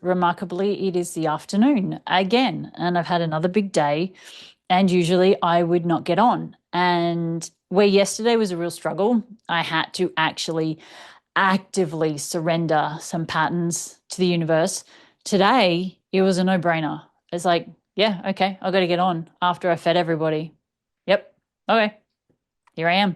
remarkably, it is the afternoon again, and I've had another big day, and usually I would not get on. And where yesterday was a real struggle, I had to actually actively surrender some patterns to the universe. Today, it was a no-brainer. It's like, yeah, okay, I've got to get on after I fed everybody. Yep, okay, here I am.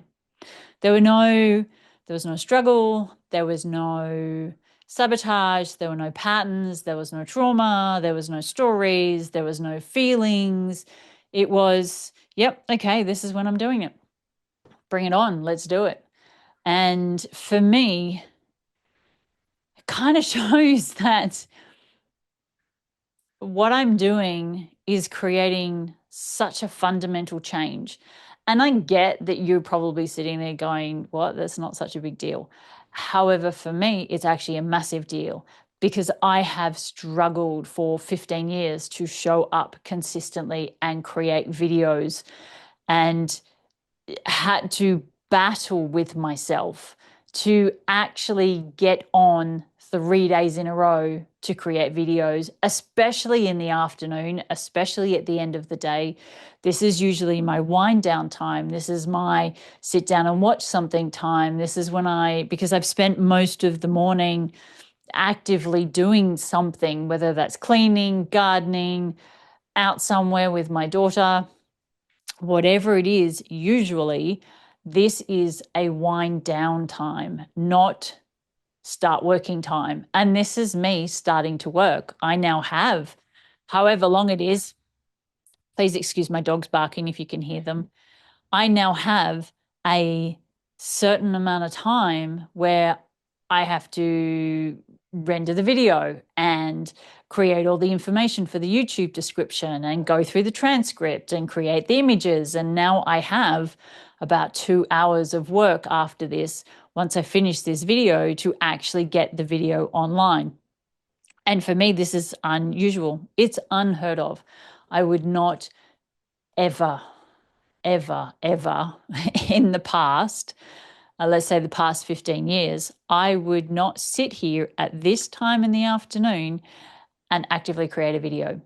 There was no struggle, there was no sabotage, there were no patterns, there was no trauma, there was no stories, there was no feelings. It was, yep, okay, this is when I'm doing it. Bring it on, let's do it. And for me, it kind of shows that what I'm doing is creating such a fundamental change. And I get that you're probably sitting there going, what? That's not such a big deal. However, for me, it's actually a massive deal because I have struggled for 15 years to show up consistently and create videos and had to battle with myself to actually get on 3 days in a row to create videos, especially in the afternoon, especially at the end of the day. This is usually my wind down time. This is my sit down and watch something time. This is when because I've spent most of the morning actively doing something, whether that's cleaning, gardening, out somewhere with my daughter, whatever it is, usually this is a wind down time, not start working time. And this is me starting to work. I now have, however long it is, please excuse my dogs barking if you can hear them. I now have a certain amount of time where I have to render the video and create all the information for the YouTube description and go through the transcript and create the images. And now I have about 2 hours of work after this, once I finish this video, to actually get the video online. And for me, this is unusual. It's unheard of. I would not ever, ever in the past, let's say the past 15 years, I would not sit here at this time in the afternoon and actively create a video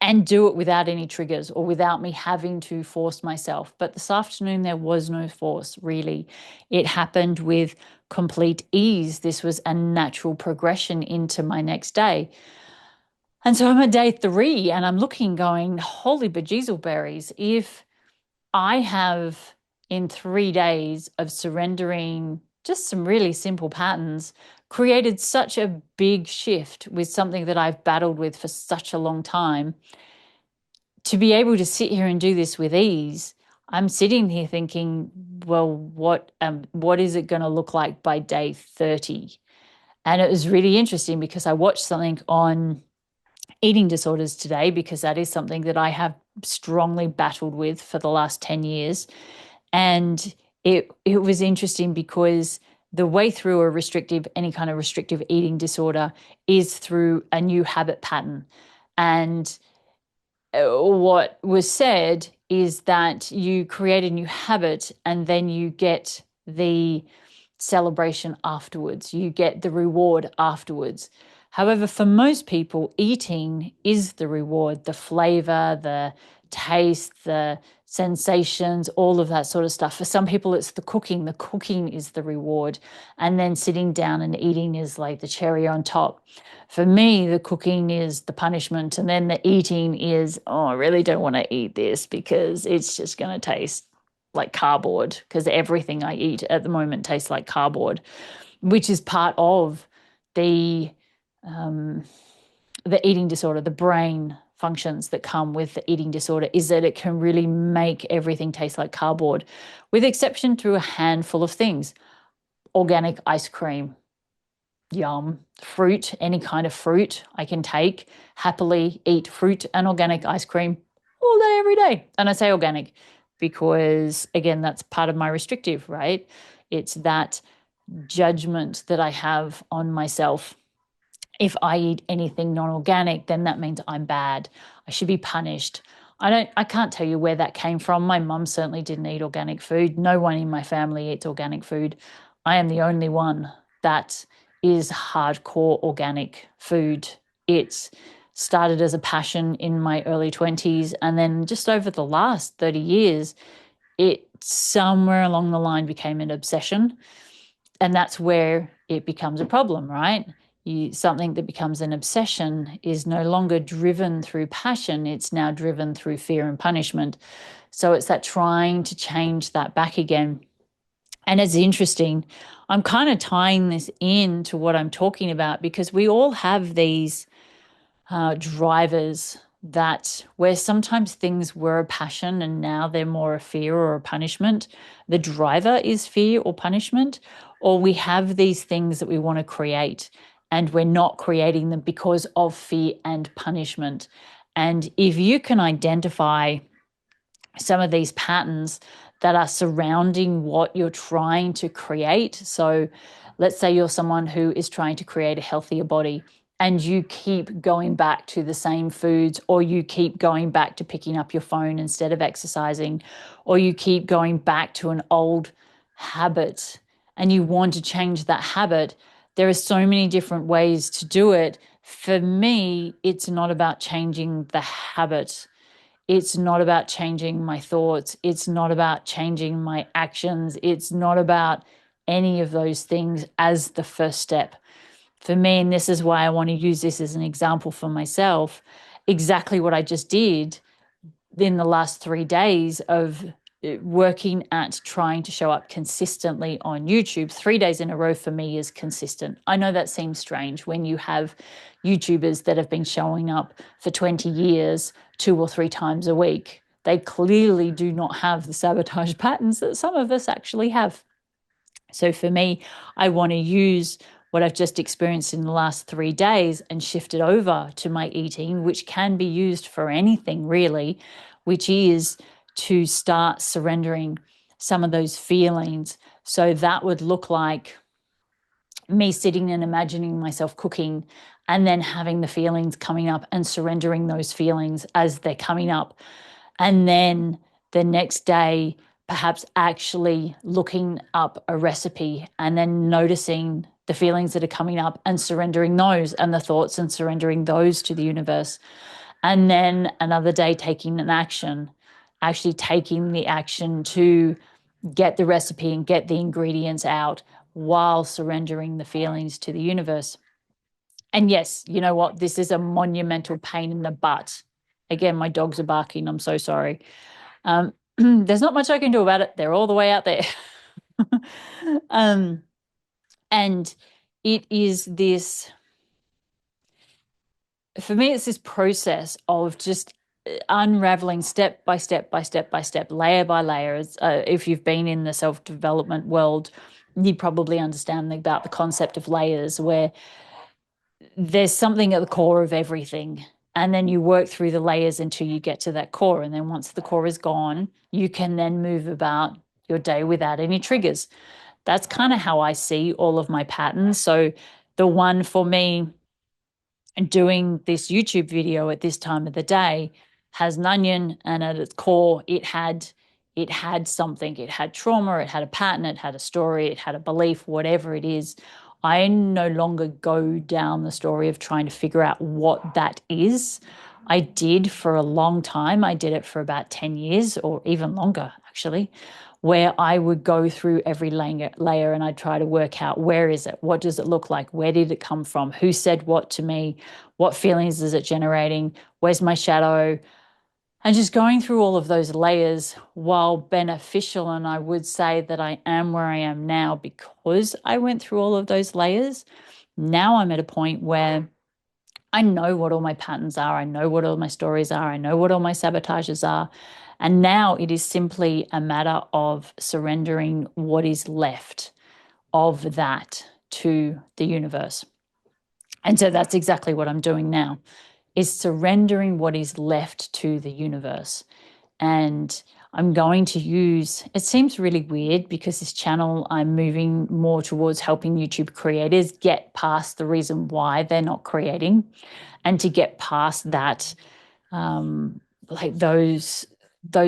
and do it without any triggers or without me having to force myself. But this afternoon, there was no force, really. It happened with complete ease. This was a natural progression into my next day. And so I'm at day 3 and I'm looking, going, holy bejeezleberries, if I have in 3 days of surrendering just some really simple patterns created such a big shift with something that I've battled with for such a long time. To be able to sit here and do this with ease, I'm sitting here thinking, well, what is it going to look like by day 30? And it was really interesting because I watched something on eating disorders today, because that is something that I have strongly battled with for the last 10 years. And it was interesting because the way through any kind of restrictive eating disorder is through a new habit pattern. And what was said is that you create a new habit and then you get the celebration afterwards, you get the reward afterwards. However, for most people, eating is the reward, the flavor, the taste, the sensations, all of that sort of stuff. For some people, it's the cooking. The cooking is the reward. And then sitting down and eating is like the cherry on top. For me, the cooking is the punishment. And then the eating is, oh, I really don't want to eat this because it's just going to taste like cardboard, because everything I eat at the moment tastes like cardboard, which is part of the um, the eating disorder, the brain functions that come with the eating disorder, is that it can really make everything taste like cardboard, with exception to a handful of things. Organic ice cream, yum. Fruit, any kind of fruit I can take, happily eat fruit and organic ice cream all day, every day. And I say organic because, again, that's part of my restrictive, right? It's that judgment that I have on myself. If I eat anything non-organic, then that means I'm bad. I should be punished. I can't tell you where that came from. My mum certainly didn't eat organic food. No one in my family eats organic food. I am the only one that is hardcore organic food. It's started as a passion in my early 20s, and then just over the last 30 years, it somewhere along the line became an obsession. And that's where it becomes a problem, right? Something that becomes an obsession is no longer driven through passion, it's now driven through fear and punishment. So it's that trying to change that back again. And it's interesting. I'm kind of tying this in to what I'm talking about because we all have these drivers that where sometimes things were a passion and now they're more a fear or a punishment. The driver is fear or punishment, or we have these things that we want to create and we're not creating them because of fear and punishment. And if you can identify some of these patterns that are surrounding what you're trying to create. So let's say you're someone who is trying to create a healthier body and you keep going back to the same foods, or you keep going back to picking up your phone instead of exercising, or you keep going back to an old habit and you want to change that habit. There are so many different ways to do it. For me, it's not about changing the habit. It's not about changing my thoughts. It's not about changing my actions. It's not about any of those things as the first step. For me, and this is why I want to use this as an example for myself, exactly what I just did in the last 3 days of working at trying to show up consistently on YouTube. 3 days in a row for me is consistent. I know that seems strange when you have YouTubers that have been showing up for 20 years, 2 or 3 times a week. They clearly do not have the sabotage patterns that some of us actually have. So for me, I want to use what I've just experienced in the last 3 days and shift it over to my eating, which can be used for anything really, which is to start surrendering some of those feelings. So that would look like me sitting and imagining myself cooking and then having the feelings coming up and surrendering those feelings as they're coming up. And then the next day, perhaps actually looking up a recipe and then noticing the feelings that are coming up and surrendering those and the thoughts and surrendering those to the universe. And then another day taking an action, actually taking the action to get the recipe and get the ingredients out while surrendering the feelings to the universe. And yes, you know what? This is a monumental pain in the butt. Again, my dogs are barking. I'm so sorry. There's not much I can do about it. They're all the way out there. um, and it is this, for me, it's this process of just unraveling step by step by step by step, layer by layer. If you've been in the self-development world, you probably understand about the concept of layers, where there's something at the core of everything. And then you work through the layers until you get to that core. And then once the core is gone, you can then move about your day without any triggers. That's kind of how I see all of my patterns. So the one for me doing this YouTube video at this time of the day has an onion, and at its core, it had something. It had trauma, it had a pattern, it had a story, it had a belief, whatever it is. I no longer go down the story of trying to figure out what that is. I did for a long time. I did it for about 10 years or even longer, actually, where I would go through every layer and I'd try to work out, where is it? What does it look like? Where did it come from? Who said what to me? What feelings is it generating? Where's my shadow? And just going through all of those layers, while beneficial, and I would say that I am where I am now because I went through all of those layers. Now I'm at a point where I know what all my patterns are. I know what all my stories are. I know what all my sabotages are. And now it is simply a matter of surrendering what is left of that to the universe. And so that's exactly what I'm doing now, is surrendering what is left to the universe. And I'm going to use, it seems really weird because this channel, I'm moving more towards helping YouTube creators get past the reason why they're not creating, and to get past that, like those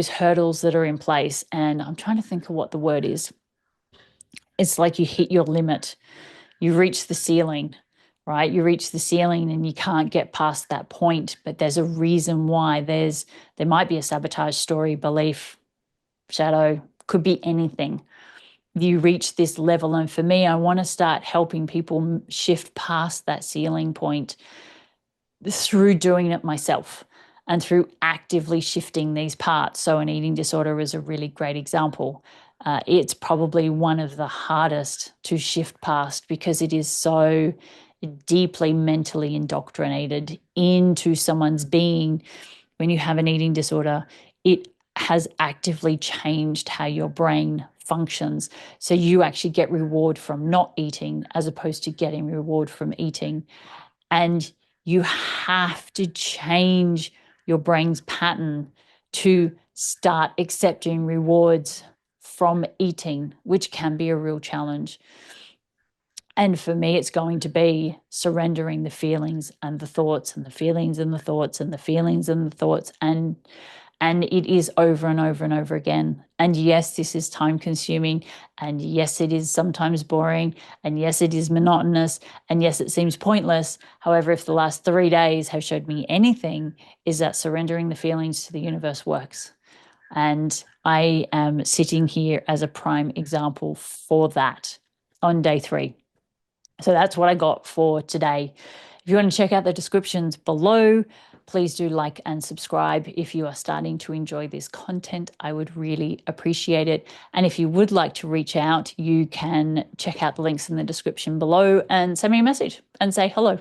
hurdles that are in place. And I'm trying to think of what the word is. It's like you hit your limit. You reach the ceiling, right? You reach the ceiling and you can't get past that point, but there's a reason why. There might be a sabotage story, belief, shadow, could be anything. You reach this level, and for me, I want to start helping people shift past that ceiling point through doing it myself and through actively shifting these parts. So an eating disorder is a really great example. It's probably one of the hardest to shift past because it is so deeply mentally indoctrinated into someone's being. When you have an eating disorder, it has actively changed how your brain functions. So you actually get reward from not eating as opposed to getting reward from eating. And you have to change your brain's pattern to start accepting rewards from eating, which can be a real challenge. And for me, it's going to be surrendering the feelings and the thoughts and the feelings and the thoughts and the feelings and the thoughts. And it is over and over and over again. And yes, this is time consuming. And yes, it is sometimes boring. And yes, it is monotonous. And yes, it seems pointless. However, if the last 3 days have showed me anything, is that surrendering the feelings to the universe works. And I am sitting here as a prime example for that on day 3. So that's what I got for today. If you want to check out the descriptions below, please do like and subscribe if you are starting to enjoy this content. I would really appreciate it. And if you would like to reach out, you can check out the links in the description below and send me a message and say hello.